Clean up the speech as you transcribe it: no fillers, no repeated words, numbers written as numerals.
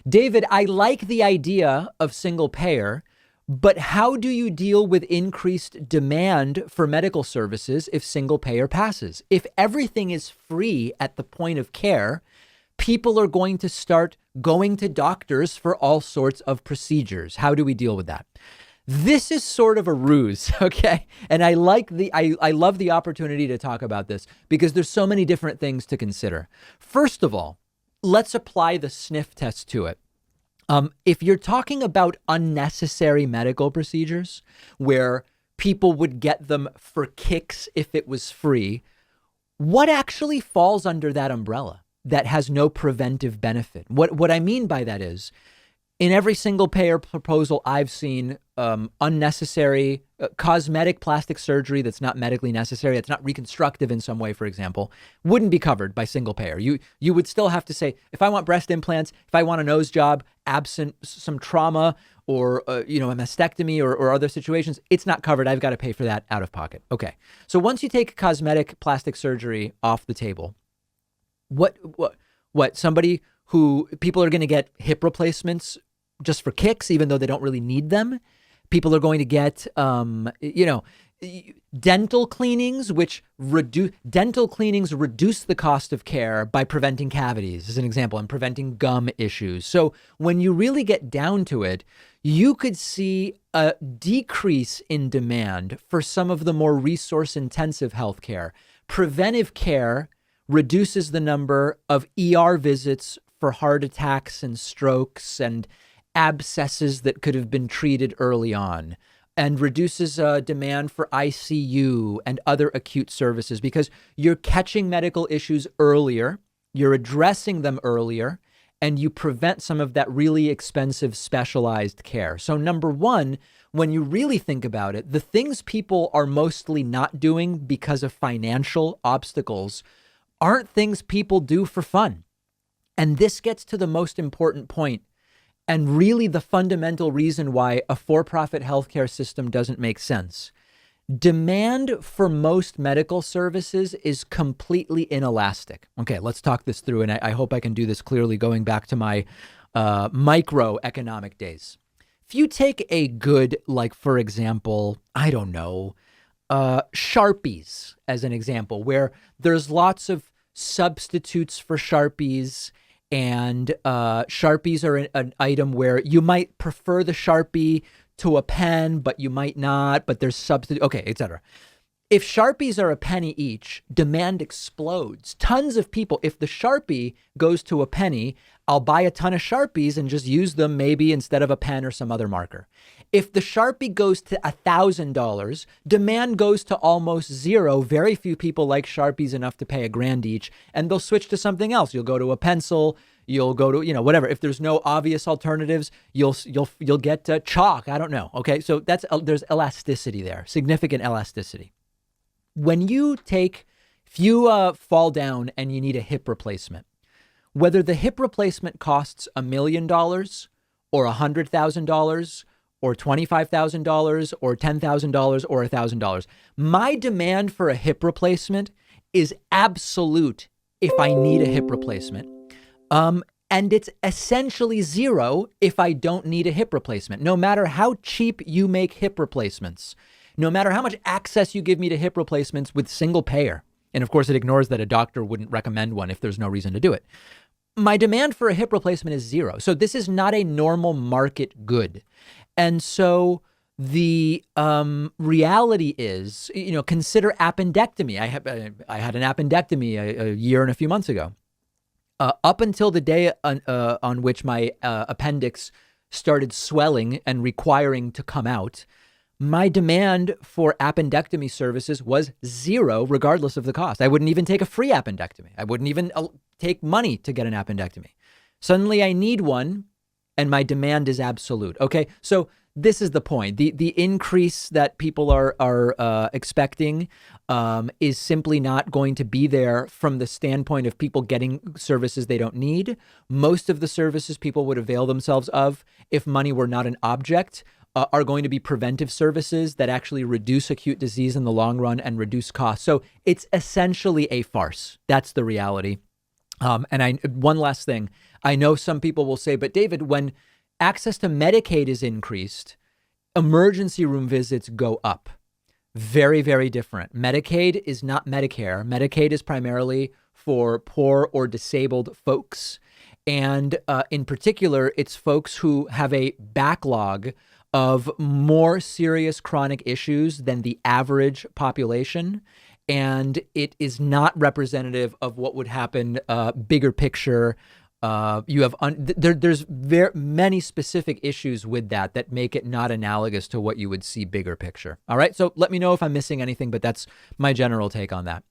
David, I like the idea of single payer, but how do you deal with increased demand for medical services if single payer passes? If everything is free at the point of care, people are going to start going to doctors for all sorts of procedures. How do we deal with that? This is sort of a ruse, okay? And I love the opportunity to talk about this because there's so many different things to consider. First of all, let's apply the sniff test to it. If you're talking about unnecessary medical procedures where people would get them for kicks if it was free, what actually falls under that umbrella that has no preventive benefit? What I mean by that is, in every single payer proposal I've seen, unnecessary cosmetic plastic surgery that's not medically necessary, that's not reconstructive in some way, for example, wouldn't be covered by single payer. You would still have to say, if I want breast implants, if I want a nose job, absent some trauma or a mastectomy or other situations, it's not covered. I've got to pay for that out of pocket. Okay. So once you take cosmetic plastic surgery off the table, what somebody who people are going to get hip replacements just for kicks, even though they don't really need them. People are going to get, dental cleanings, dental cleanings reduce the cost of care by preventing cavities, as an example, and preventing gum issues. So when you really get down to it, you could see a decrease in demand for some of the more resource intensive healthcare. Preventive care reduces the number of ER visits for heart attacks and strokes and abscesses that could have been treated early on, and reduces demand for ICU and other acute services because you're catching medical issues earlier, you're addressing them earlier, and you prevent some of that really expensive specialized care. So number one, when you really think about it, the things people are mostly not doing because of financial obstacles aren't things people do for fun. And this gets to the most important point, and really the fundamental reason why a for-profit healthcare system doesn't make sense. Demand for most medical services is completely inelastic. Okay, let's talk this through, and I hope I can do this clearly going back to my microeconomic days. If you take a good, like, for example, I don't know, Sharpies as an example, where there's lots of substitutes for Sharpies, and Sharpies are an item where you might prefer the Sharpie to a pen, but you might not, but there's substitute, okay, etc. If Sharpies are a penny each, demand explodes. Tons of people, if the Sharpie goes to a penny, I'll buy a ton of Sharpies and just use them maybe instead of a pen or some other marker. If the Sharpie goes to $1,000, demand goes to almost zero. Very few people like Sharpies enough to pay $1,000 each, and they'll switch to something else. You'll go to a pencil, you'll go to, whatever. If there's no obvious alternatives, you'll get chalk. I don't know. Okay. So there's elasticity there, significant elasticity. When if you fall down and you need a hip replacement, whether the hip replacement costs $1 million or $100,000 or $25,000 or $10,000 or $1,000, my demand for a hip replacement is absolute if I need a hip replacement. And it's essentially zero if I don't need a hip replacement. No matter how cheap you make hip replacements, no matter how much access you give me to hip replacements with single payer, and of course it ignores that a doctor wouldn't recommend one if there's no reason to do it, my demand for a hip replacement is zero. So this is not a normal market good. And so the reality is, consider appendectomy. I had an appendectomy a year and a few months ago. Up until the day on which my appendix started swelling and requiring to come out, my demand for appendectomy services was zero, regardless of the cost. I wouldn't even take a free appendectomy. I wouldn't even take money to get an appendectomy. Suddenly I need one, and my demand is absolute. Okay, so this is the point. The increase that people are expecting is simply not going to be there from the standpoint of people getting services they don't need. Most of the services people would avail themselves of, if money were not an object, are going to be preventive services that actually reduce acute disease in the long run and reduce costs. So it's essentially a farce. That's the reality. And one last thing. I know some people will say, but David, when access to Medicaid is increased, emergency room visits go up. Very, very different. Medicaid is not Medicare. Medicaid is primarily for poor or disabled folks. And in particular, it's folks who have a backlog of more serious chronic issues than the average population. And it is not representative of what would happen bigger picture. You have there's very many specific issues with that make it not analogous to what you would see bigger picture. All right. So let me know if I'm missing anything, but that's my general take on that.